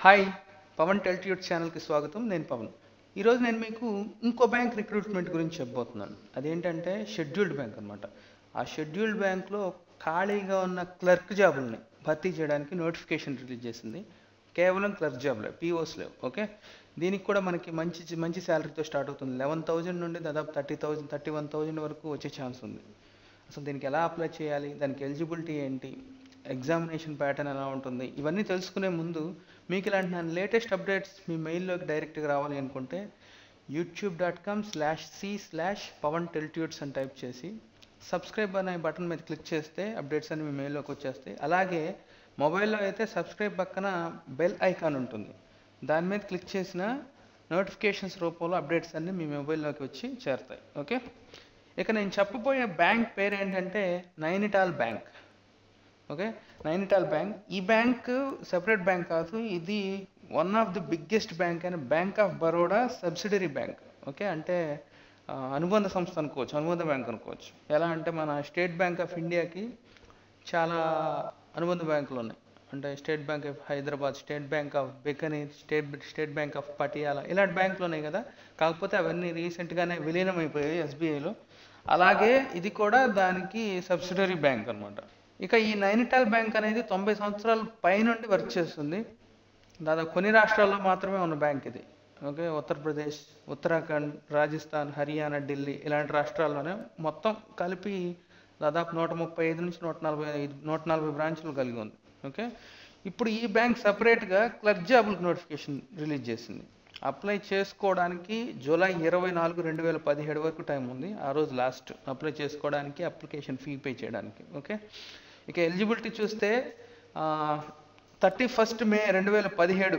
Hi Pawan టెల్ట్యూట్ ఛానల్కి స్వాగతం. నేను పవన్. ఈరోజు నేను మీకు ఇంకో బ్యాంక్ రిక్రూట్మెంట్ గురించి చెప్పబోతున్నాను. అదేంటంటే షెడ్యూల్డ్ బ్యాంక్ అనమాట. ఆ షెడ్యూల్డ్ బ్యాంక్లో ఖాళీగా ఉన్న క్లర్క్ జాబుల్ని భర్తీ చేయడానికి నోటిఫికేషన్ రిలీజ్ చేసింది. కేవలం క్లర్క్ జాబ్లే, పీఓస్ లేవు. ఓకే, దీనికి కూడా మనకి మంచి మంచి శాలరీతో స్టార్ట్ అవుతుంది. 11,000 నుండి దాదాపు 30,000 31,000 వరకు వచ్చే ఛాన్స్ ఉంది. అసలు దీనికి ఎలా అప్లై చేయాలి, దానికి ఎలిజిబిలిటీ ఏంటి, ఎగ్జామినేషన్ ప్యాటర్న్ ఎలా ఉంటుంది, ఇవన్నీ తెలుసుకునే ముందు మీకు ఇలాంటి నా లేటెస్ట్ అప్డేట్స్ మీ మెయిల్లోకి డైరెక్ట్గా రావాలి అనుకుంటే youtube.com/c/pavanteltudes అని టైప్ చేసి సబ్స్క్రైబ్ అనే బటన్ మీద క్లిక్ చేస్తే అప్డేట్స్ అన్ని మీ మెయిల్లోకి వచ్చేస్తాయి. అలాగే మొబైల్లో అయితే సబ్స్క్రైబ్ పక్కన బెల్ ఐకాన్ ఉంటుంది, దాని మీద క్లిక్ చేసిన నోటిఫికేషన్స్ రూపంలో అప్డేట్స్ అన్నీ మీ మొబైల్లోకి వచ్చి చేరుతాయి. ఓకే, ఇక నేను చెప్పబోయే బ్యాంక్ పేరు ఏంటంటే Nainital bank. Okay, Nainital bank. ఈ బ్యాంక్ సెపరేట్ బ్యాంక్ కాదు, ఇది one of the biggest bank అయిన bank of Baroda subsidiary bank. Okay, అంటే అనుబంధ సంస్థ అనుకోవచ్చు, అనుబంధ బ్యాంక్ అనుకోవచ్చు. ఎలా అంటే మన స్టేట్ బ్యాంక్ ఆఫ్ ఇండియాకి చాలా అనుబంధ బ్యాంకులు ఉన్నాయి. అంటే state bank of Hyderabad, state bank of Bikaner, state bank of Patiala, ఇలాంటి బ్యాంకులు ఉన్నాయి కదా. కాకపోతే అవన్నీ రీసెంట్గానే విలీనం అయిపోయాయి ఎస్బీఐలో. అలాగే ఇది కూడా దానికి సబ్సిడరీ బ్యాంక్ అనమాట. ఇక ఈ నైనిటాల్ బ్యాంక్ అనేది 90 సంవత్సరాల పైనుండి వర్క్ చేస్తుంది. దాదాపు కొన్ని రాష్ట్రాల్లో మాత్రమే ఉన్న బ్యాంక్ ఇది. ఓకే, ఉత్తరప్రదేశ్, ఉత్తరాఖండ్, రాజస్థాన్, హర్యానా, ఢిల్లీ ఇలాంటి రాష్ట్రాల్లోనే మొత్తం కలిపి దాదాపు 135 నుంచి 140 బ్రాంచ్లు కలిగి ఉంది. ఓకే, ఇప్పుడు ఈ బ్యాంక్ సపరేట్గా క్లర్క్ జాబులకు నోటిఫికేషన్ రిలీజ్ చేసింది. అప్లై చేసుకోవడానికి జూలై 24, 2017 వరకు టైం ఉంది. ఆ రోజు లాస్ట్ అప్లై చేసుకోవడానికి, అప్లికేషన్ ఫీ పే చేయడానికి. ఓకే, ఇక ఎలిజిబిలిటీ చూస్తే 31 మే 2017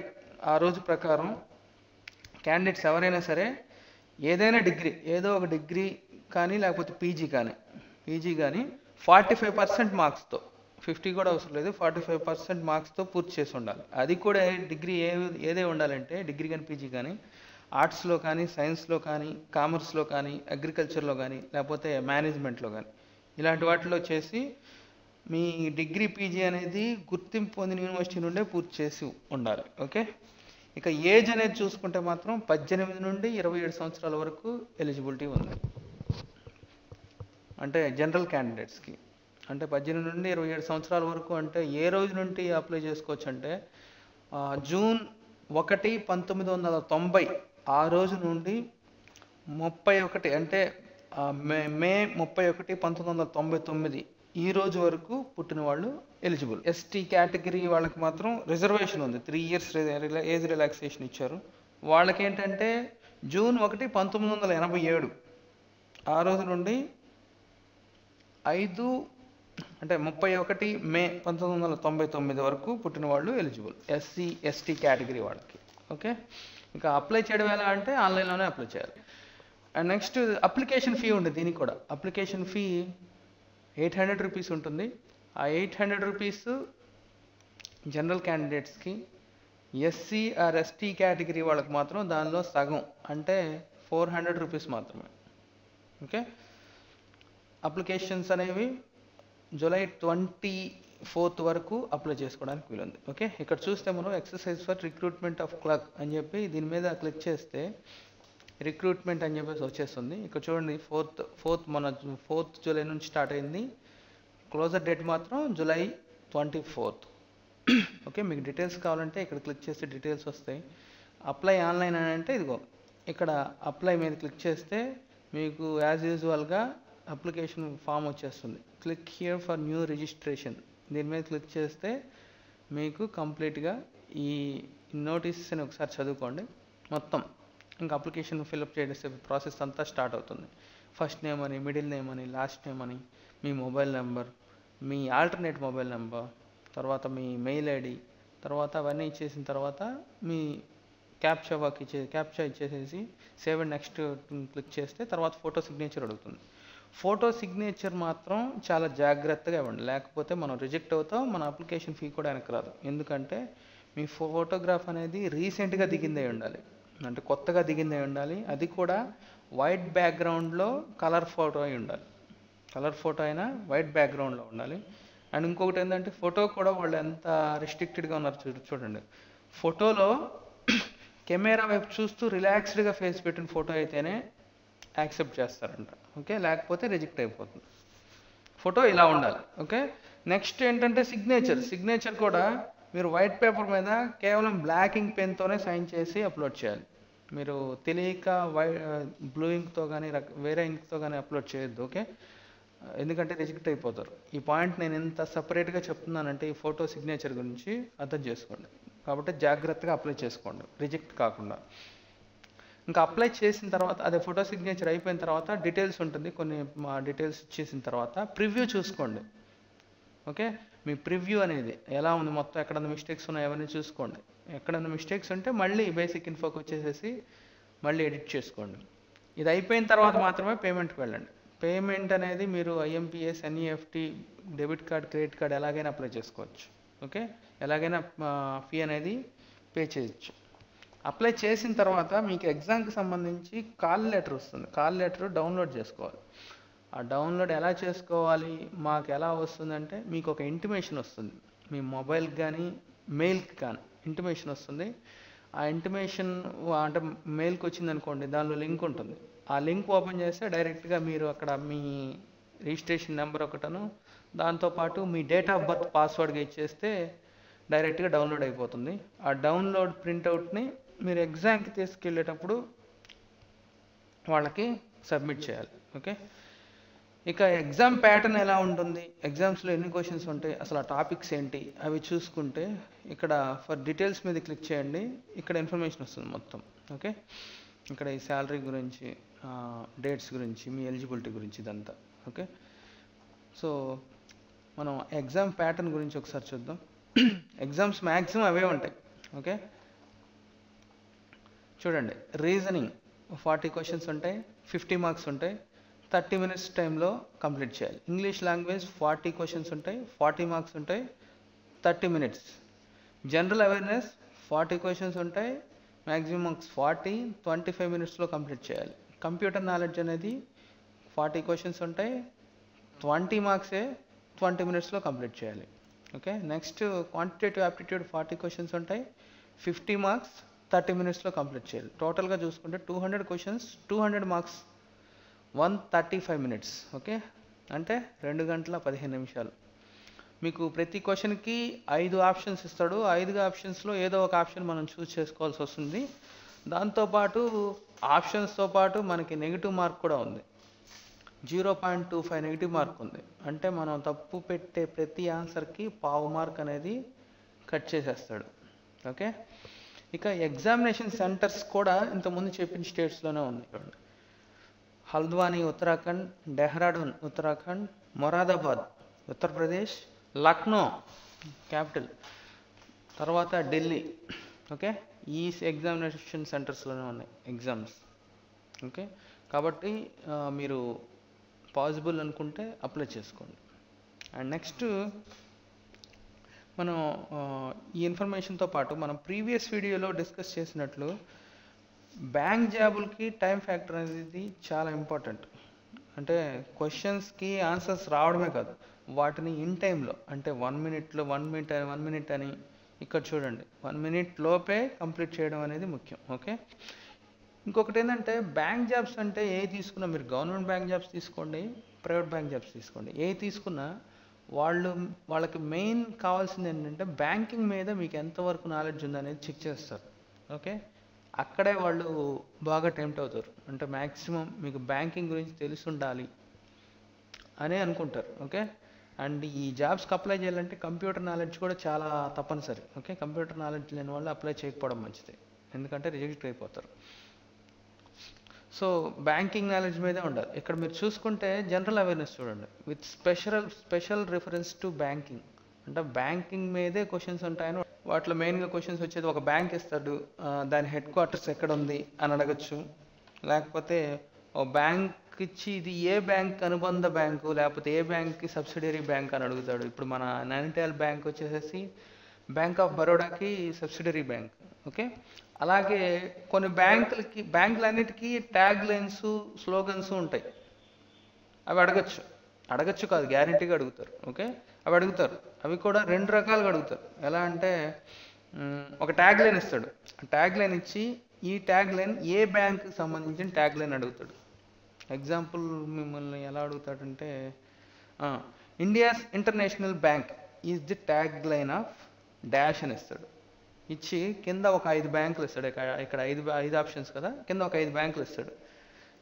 ఆ రోజు ప్రకారం క్యాండిడేట్స్ ఎవరైనా సరే ఏదైనా డిగ్రీ, ఏదో ఒక డిగ్రీ కానీ లేకపోతే పీజీ కానీ 45% మార్క్స్తో, 50 కూడా అవసరం లేదు, 45% మార్క్స్తో పూర్తి చేసి ఉండాలి. అది కూడా డిగ్రీ ఏదే ఉండాలంటే డిగ్రీ కానీ పీజీ కానీ ఆర్ట్స్లో కానీ, సైన్స్లో కానీ, కామర్స్లో కానీ, అగ్రికల్చర్లో కానీ, లేకపోతే మేనేజ్మెంట్లో కానీ ఇలాంటి వాటిలో చేసి మీ డిగ్రీ పీజీ అనేది గుర్తింపు పొందిన యూనివర్సిటీ నుండే పూర్తి చేసి ఉండాలి. ఓకే, ఇక ఏజ్ అనేది చూసుకుంటే మాత్రం 18 నుండి 27 సంవత్సరాల వరకు ఎలిజిబిలిటీ ఉంది. అంటే జనరల్ క్యాండిడేట్స్కి. అంటే 18 నుండి 27 సంవత్సరాల వరకు అంటే ఏ రోజు నుండి అప్లై చేసుకోవచ్చు అంటే జూన్ 1, 1990 ఆ రోజు నుండి 31 అంటే మే 31, 1999 ఈ రోజు వరకు పుట్టిన వాళ్ళు ఎలిజిబుల్. ఎస్టీ కేటగిరీ వాళ్ళకి మాత్రం రిజర్వేషన్ ఉంది, 3 years ఏజ్ రిలాక్సేషన్ ఇచ్చారు. వాళ్ళకి ఏంటంటే జూన్ 1, 1987 ఆ రోజు నుండి 31 మే 1999 వరకు పుట్టిన వాళ్ళు ఎలిజిబుల్, ఎస్సీ ఎస్టీ కేటగిరీ వాళ్ళకి. ఓకే, ఇంకా అప్లై చేయడం ఎలా అంటే ఆన్లైన్లోనే అప్లై చేయాలి. అండ్ నెక్స్ట్ అప్లికేషన్ ఫీ ఉంది. దీనికి కూడా అప్లికేషన్ ఫీ 800 రూపీస్ ఉంటుంది. ఆ 800 రూపీస్ జనరల్ క్యాండిడేట్స్కి, ఎస్సీ ఆర్ ఎస్టీ కేటగిరీ వాళ్ళకి మాత్రం దానిలో సగం అంటే 400 రూపీస్ మాత్రమే. ఓకే, అప్లికేషన్స్ అనేవి జూలై 24 వరకు అప్లై చేసుకోవడానికి వీలుంది. ఓకే, ఇక్కడ చూస్తే మనం exercise for recruitment of clerk అని చెప్పి దీని మీద క్లిక్ చేస్తే రిక్రూట్మెంట్ అని చెప్పేసి వచ్చేస్తుంది. ఇక్కడ చూడండి, 4th జూలై నుంచి స్టార్ట్ అయింది. క్లోజర్ డేట్ మాత్రం జూలై 24. ఓకే, మీకు డీటెయిల్స్ కావాలంటే ఇక్కడ క్లిక్ చేస్తే డీటెయిల్స్ వస్తాయి. అప్లై ఆన్లైన్ అని అంటే ఇదిగో ఇక్కడ అప్లై మీద క్లిక్ చేస్తే మీకు యాజ్ యూజువల్గా అప్లికేషన్ ఫామ్ వచ్చేస్తుంది. Click here for new registration, దీని మీద క్లిక్ చేస్తే మీకు కంప్లీట్గా ఈ నోటీసెస్ని ఒకసారి చదువుకోండి మొత్తం. ఇంకా అప్లికేషన్ ఫిల్అప్ చేసే ప్రాసెస్ అంతా స్టార్ట్ అవుతుంది. ఫస్ట్ నేమ్ అని, మిడిల్ నేమ్ అని, లాస్ట్ నేమ్ అని, మీ మొబైల్ నెంబర్, మీ ఆల్టర్నేట్ మొబైల్ నెంబర్, తర్వాత మీ మెయిల్ ఐడి, తర్వాత అవన్నీ ఇచ్చేసిన తర్వాత మీ క్యాప్చా ఇచ్చేసేసి సేవ్ అండ్ నెక్స్ట్ క్లిక్ చేస్తే తర్వాత ఫోటో సిగ్నేచర్ అడుగుతుంది. ఫోటో సిగ్నేచర్ మాత్రం చాలా జాగ్రత్తగా ఇవ్వండి, లేకపోతే మనం రిజెక్ట్ అవుతాం, మన అప్లికేషన్ ఫీ కూడా వెనక్కి రాదు. ఎందుకంటే మీ ఫోటోగ్రాఫ్ అనేది రీసెంట్గా దిగిందే ఉండాలి, అంటే కొత్తగా దిగిందే ఉండాలి. అది కూడా వైట్ బ్యాక్గ్రౌండ్లో కలర్ ఫోటో అయి ఉండాలి. కలర్ ఫోటో అయినా వైట్ బ్యాక్గ్రౌండ్లో ఉండాలి. అండ్ ఇంకొకటి ఏంటంటే ఫోటో కూడా వాళ్ళు ఎంత రిస్ట్రిక్టెడ్గా ఉన్నారు చూడండి. ఫోటోలో కెమెరా వైపు చూస్తూ రిలాక్స్డ్గా ఫేస్ పెట్టిన ఫోటో అయితేనే యాక్సెప్ట్ చేస్తారంట. ఓకే, లేకపోతే రిజెక్ట్ అయిపోతుంది. ఫోటో ఇలా ఉండాలి. ఓకే, నెక్స్ట్ ఏంటంటే సిగ్నేచర్ కూడా మీరు వైట్ పేపర్ మీద కేవలం బ్లాక్ ఇంక్ పెన్తోనే సైన్ చేసి అప్లోడ్ చేయాలి. మీరు తెలియక బ్లూ ఇంక్తో కానీ వేరే ఇంక్తో కానీ అప్లోడ్ చేయొద్దు. ఓకే, ఎందుకంటే రిజెక్ట్ అయిపోతారు. ఈ పాయింట్ నేను ఎంత సపరేట్గా చెప్తున్నానంటే ఈ ఫోటో సిగ్నేచర్ గురించి అర్థం చేసుకోండి. కాబట్టి జాగ్రత్తగా అప్లై చేసుకోండి, రిజెక్ట్ కాకుండా. ఇంకా అప్లై చేసిన తర్వాత అదే ఫోటో సిగ్నేచర్ అయిపోయిన తర్వాత డీటెయిల్స్ ఉంటుంది, కొన్ని డీటెయిల్స్ ఇచ్చేసిన తర్వాత ప్రివ్యూ చూసుకోండి. ఓకే, మీ ప్రివ్యూ అనేది ఎలా ఉంది, మొత్తం ఎక్కడన్నా మిస్టేక్స్ ఉన్నాయో అవన్నీ చూసుకోండి. ఎక్కడన్నా మిస్టేక్స్ ఉంటే మళ్ళీ బేసిక్ ఇన్ఫోకి వచ్చేసేసి మళ్ళీ ఎడిట్ చేసుకోండి. ఇది అయిపోయిన తర్వాత మాత్రమే పేమెంట్కి వెళ్ళండి. పేమెంట్ అనేది మీరు IMPS, NEFT, debit card, credit card ఎలాగైనా అప్లై చేసుకోవచ్చు. ఓకే, ఎలాగైనా ఫీ అనేది పే చేయొచ్చు. అప్లై చేసిన తర్వాత మీకు ఎగ్జామ్కి సంబంధించి కాల్ లెటర్ వస్తుంది. కాల్ లెటర్ డౌన్లోడ్ చేసుకోవాలి. ఆ డౌన్లోడ్ ఎలా చేసుకోవాలి, మాకు ఎలా వస్తుందంటే మీకు ఒక ఇంటిమేషన్ వస్తుంది, మీ మొబైల్కి కానీ మెయిల్కి కానీ ఇంటిమేషన్ వస్తుంది. ఆ ఇంటిమేషన్ అంటే మెయిల్కి వచ్చింది అనుకోండి, దానిలో లింక్ ఉంటుంది. ఆ లింక్ ఓపెన్ చేస్తే డైరెక్ట్గా మీరు అక్కడ మీ రిజిస్ట్రేషన్ నెంబర్ ఒకటను దాంతోపాటు మీ డేట్ ఆఫ్ బర్త్ పాస్వర్డ్గా ఇచ్చేస్తే డైరెక్ట్గా డౌన్లోడ్ అయిపోతుంది. ఆ డౌన్లోడ్ ప్రింట్అవుట్ని మీరు ఎగ్జామ్కి తీసుకెళ్ళేటప్పుడు వాళ్ళకి సబ్మిట్ చేయాలి. ఓకే, ఇక ఎగ్జామ్ ప్యాటర్న్ ఎలా ఉంటుంది, ఎగ్జామ్స్లో ఎన్ని క్వశ్చన్స్ ఉంటాయి, అసలు ఆ టాపిక్స్ ఏంటి అవి చూసుకుంటే ఇక్కడ ఫర్ డీటెయిల్స్ మీద క్లిక్ చేయండి. ఇక్కడ ఇన్ఫర్మేషన్ వస్తుంది మొత్తం. ఓకే, ఇక్కడ ఈ శాలరీ గురించి, డేట్స్ గురించి, మీ ఎలిజిబిలిటీ గురించి ఇదంతా. ఓకే, సో మనం ఎగ్జామ్ ప్యాటర్న్ గురించి ఒకసారి చూద్దాం. ఎగ్జామ్స్ మ్యాక్సిమం అవే ఉంటాయి. ఓకే, చూడండి, రీజనింగ్ 40 క్వశ్చన్స్ ఉంటాయి, 50 మార్క్స్ ఉంటాయి, 30 minutes టైంలో కంప్లీట్ చేయాలి. ఇంగ్లీష్ లాంగ్వేజ్ 40 క్వశ్చన్స్ ఉంటాయి, 40 మార్క్స్ ఉంటాయి, 30 minutes. జనరల్ అవేర్నెస్ 40 క్వశ్చన్స్ ఉంటాయి, మ్యాక్సిమం మార్క్స్ 40, 25 minutesలో కంప్లీట్ చేయాలి. కంప్యూటర్ నాలెడ్జ్ అనేది 40 క్వశ్చన్స్ ఉంటాయి, 20 మార్క్సే 20 minutesలో కంప్లీట్ చేయాలి. Okay, next quantitative aptitude 40 questions ఉంటాయి, 50 మార్క్స్, 30 minutesలో కంప్లీట్ చేయాలి. టోటల్గా చూసుకుంటే 200 క్వశ్చన్స్, 200 మార్క్స్, 135 minutes. ఓకే, అంటే 2 గంటల 15 నిమిషాలు. మీకు ప్రతి క్వశ్చన్కి 5 ఆప్షన్స్ ఇస్తాడు. 5 ఆప్షన్స్లో ఏదో ఒక ఆప్షన్ మనం చూస్ చేసుకోవాల్సి వస్తుంది. దాంతోపాటు ఆప్షన్స్తో పాటు మనకి నెగిటివ్ మార్క్ కూడా ఉంది, 0.25 నెగిటివ్ మార్క్ ఉంది. అంటే మనం తప్పు పెట్టే ప్రతి ఆన్సర్కి 1/2 మార్క్ అనేది కట్ చేసేస్తాడు. ఓకే, ఇక ఎగ్జామినేషన్ సెంటర్స్ కూడా ఇంతకుముందు చెప్పిన స్టేట్స్లోనే ఉంది. హల్ద్వానీ ఉత్తరాఖండ్, డెహ్రాడూన్ ఉత్తరాఖండ్, మొరాదాబాద్ ఉత్తరప్రదేశ్, లక్నో క్యాపిటల్, తర్వాత ఢిల్లీ. ఓకే, ఈ ఎగ్జామినేషన్ సెంటర్స్లోనే ఉన్నాయి ఎగ్జామ్స్. ఓకే, కాబట్టి మీరు పాసిబుల్ అనుకుంటే అప్లై చేసుకోండి. అండ్ నెక్స్ట్ మనం ఈ ఇన్ఫర్మేషన్తో పాటు మనం ప్రీవియస్ వీడియోలో డిస్కస్ చేసినట్లు బ్యాంక్ జాబులకి టైం ఫ్యాక్టర్ అనేది చాలా ఇంపార్టెంట్. అంటే క్వశ్చన్స్కి ఆన్సర్స్ రావడమే కాదు, వాటిని ఇన్ టైంలో, అంటే 1 minute అని ఇక్కడ చూడండి, 1 minute లోపే కంప్లీట్ చేయడం అనేది ముఖ్యం. ఓకే, ఇంకొకటి ఏంటంటే బ్యాంక్ జాబ్స్ అంటే ఏ తీసుకున్నా, మీరు గవర్నమెంట్ బ్యాంక్ జాబ్స్ తీసుకోండి, ప్రైవేట్ బ్యాంక్ జాబ్స్ తీసుకోండి, ఏ తీసుకున్నా వాళ్ళకి మెయిన్ కావాల్సింది ఏంటంటే బ్యాంకింగ్ మీద మీకు ఎంతవరకు నాలెడ్జ్ ఉందనేది చెక్ చేస్తారు. ఓకే, అక్కడే వాళ్ళు బాగా టెంప్ట్ అవుతారు. అంటే మ్యాక్సిమం మీకు బ్యాంకింగ్ గురించి తెలిసి ఉండాలి అని అనుకుంటారు. ఓకే, అండ్ ఈ జాబ్స్కి అప్లై చేయాలంటే కంప్యూటర్ నాలెడ్జ్ కూడా చాలా తప్పనిసరి. ఓకే, కంప్యూటర్ నాలెడ్జ్ లేని వాళ్ళు అప్లై చేయకపోవడం మంచిది, ఎందుకంటే రిజెక్ట్ అయిపోతారు. సో బ్యాంకింగ్ నాలెడ్జ్ మీదే ఉండాలి. ఇక్కడ మీరు చూసుకుంటే జనరల్ అవేర్నెస్ చూడండి, with special reference to banking. అంటే బ్యాంకింగ్ మీదే క్వశ్చన్స్ ఉంటాయని, వాటిలో మెయిన్గా క్వశ్చన్స్ వచ్చేది ఒక బ్యాంక్ ఇస్తాడు, దాని హెడ్ క్వార్టర్స్ ఎక్కడ ఉంది అని అడగచ్చు. లేకపోతే ఓ బ్యాంక్ ఇచ్చి ఇది ఏ బ్యాంక్ అనుబంధ బ్యాంకు, లేకపోతే ఏ బ్యాంక్కి సబ్సిడరీ బ్యాంక్ అని అడుగుతాడు. ఇప్పుడు మన నైనిటాల్ బ్యాంక్ వచ్చేసేసి బ్యాంక్ ఆఫ్ బరోడాకి సబ్సిడరీ బ్యాంక్. ఓకే, అలాగే కొన్ని బ్యాంకులన్నిటికీ ట్యాగ్ లైన్స్, స్లోగన్స్ ఉంటాయి. అవి అడగచ్చు కాదు, గ్యారెంటీగా అడుగుతారు. ఓకే, అవి అడుగుతారు. అవి కూడా 2 రకాలుగా అడుగుతారు. ఎలా అంటే ఒక ట్యాగ్ లైన్ ఇస్తాడు. ట్యాగ్ లైన్ ఇచ్చి ఈ ట్యాగ్ లైన్ ఏ బ్యాంక్కి సంబంధించిన ట్యాగ్ లైన్ అడుగుతాడు. ఎగ్జాంపుల్ మిమ్మల్ని ఎలా అడుగుతాడంటే India's international bank is the tag line of dash అని ఇస్తాడు. ఇచ్చి కింద ఒక 5 బ్యాంకులు ఇస్తాడు. ఇక్కడ ఐదు ఆప్షన్స్ కదా, కింద ఒక 5 బ్యాంకులు ఇస్తాడు.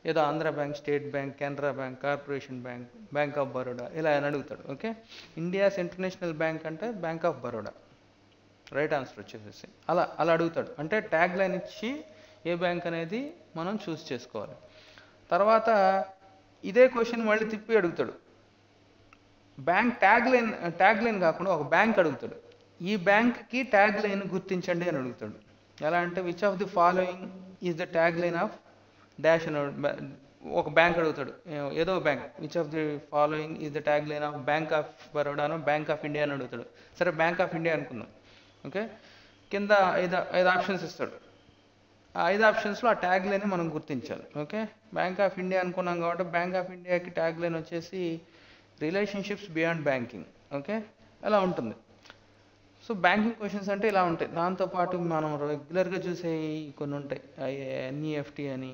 ఏదో Andhra bank, state bank, Canara bank, corporation bank, bank of Baroda ఇలా అని అడుగుతాడు. ఓకే, ఇండియాస్ ఇంటర్నేషనల్ బ్యాంక్ అంటే bank of Baroda right answer వచ్చేసేసి. అలా అడుగుతాడు. అంటే ట్యాగ్ లైన్ ఇచ్చి ఏ బ్యాంక్ అనేది మనం చూస్ చేసుకోవాలి. తర్వాత ఇదే క్వశ్చన్ మళ్ళీ తిప్పి అడుగుతాడు. బ్యాంక్ ట్యాగ్ లైన్ కాకుండా ఒక బ్యాంక్ అడుగుతాడు. ఈ బ్యాంక్కి ట్యాగ్ లైన్ గుర్తించండి అని అడుగుతాడు. ఎలా అంటే which of the following is the tag line of dash అని ఒక బ్యాంక్ అడుగుతాడు. ఏదో bank, which of the following is the tag line of bank of బరోడానో బ్యాంక్ ఆఫ్ ఇండియా అని అడుగుతాడు. సరే, బ్యాంక్ ఆఫ్ ఇండియా అనుకుందాం. ఓకే, కింద ఐదు ఆప్షన్స్ ఇస్తాడు. ఆ 5 ఆప్షన్స్లో ఆ ట్యాగ్ లైన్ మనం గుర్తించాలి. ఓకే, బ్యాంక్ ఆఫ్ ఇండియా అనుకున్నాం కాబట్టి బ్యాంక్ ఆఫ్ ఇండియాకి ట్యాగ్ లైన్ వచ్చేసి రిలేషన్షిప్స్ బియాండ్ బ్యాంకింగ్. ఓకే, అలా ఉంటుంది. సో బ్యాంకింగ్ క్వశ్చన్స్ అంటే ఇలా ఉంటాయి. దాంతోపాటు మనం రెగ్యులర్గా చూసే కొన్ని ఉంటాయి. ఎన్ఈఎఫ్టీ అని,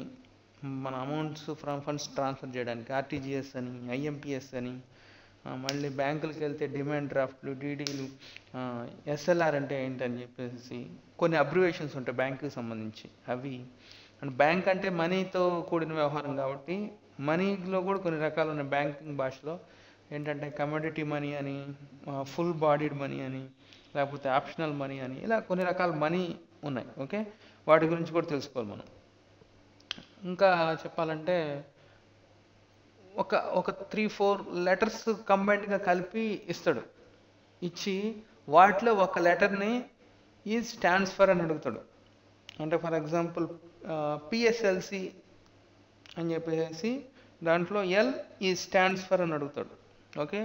మన అమౌంట్స్ ఫ్రమ్ ఫండ్స్ ట్రాన్స్ఫర్ చేయడానికి ఆర్టీజీఎస్ అని, ఐఎంపిఎస్ అని, మళ్ళీ బ్యాంకులకు వెళ్తే డిమాండ్ డ్రాఫ్ట్లు, డీడీలు, ఎస్ఎల్ఆర్ అంటే ఏంటని చెప్పేసి కొన్ని అబ్రివేషన్స్ ఉంటాయి బ్యాంకుకి సంబంధించి. అవి అండ్ బ్యాంక్ అంటే మనీతో కూడిన వ్యవహారం కాబట్టి మనీలో కూడా కొన్ని రకాలు ఉన్నాయి. బ్యాంకింగ్ భాషలో ఏంటంటే కమోడిటీ మనీ అని, ఫుల్ బాడీడ్ మనీ అని, లేకపోతే ఆప్షనల్ మనీ అని, ఇలా కొన్ని రకాల మనీ ఉన్నాయి. ఓకే, వాటి గురించి కూడా తెలుసుకోవాలి మనం. ఇంకా చెప్పాలంటే ఒక 3-4 లెటర్స్ కంబైన్డ్గా కలిపి ఇస్తాడు. ఇచ్చి వాటిలో ఒక లెటర్ని ఈజ్ స్టాండ్స్ ఫర్ అని అడుగుతాడు. అంటే ఫర్ ఎగ్జాంపుల్ పిఎస్ఎల్సి అని చెప్పేసి దాంట్లో ఎల్ ఈజ్ స్టాండ్స్ ఫర్ అని అడుగుతాడు. ఓకే,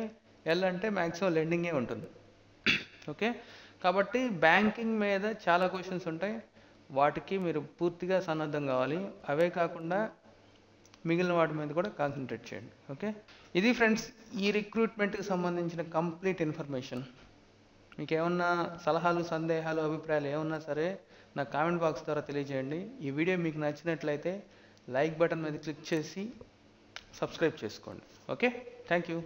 ఎల్ అంటే మ్యాక్సిమం లెండింగే ఉంటుంది. ఓకే, కాబట్టి బ్యాంకింగ్ మీద చాలా క్వశ్చన్స్ ఉంటాయి. వాటికి మీరు పూర్తిగా సన్నద్ధం కావాలి. అవే కాకుండా మిగిలిన వాటి మీద కూడా కాన్సన్ట్రేట్ చేయండి. ఓకే, ఇది ఫ్రెండ్స్ ఈ రిక్రూట్మెంట్కి సంబంధించిన కంప్లీట్ ఇన్ఫర్మేషన్. మీకు ఏమన్నా సలహాలు, సందేహాలు, అభిప్రాయాలు ఏమన్నా సరే నా కామెంట్ బాక్స్ ద్వారా తెలియజేయండి. ఈ వీడియో మీకు నచ్చినట్లయితే లైక్ బటన్ మీద క్లిక్ చేసి సబ్స్క్రైబ్ చేసుకోండి. Okay, thank you.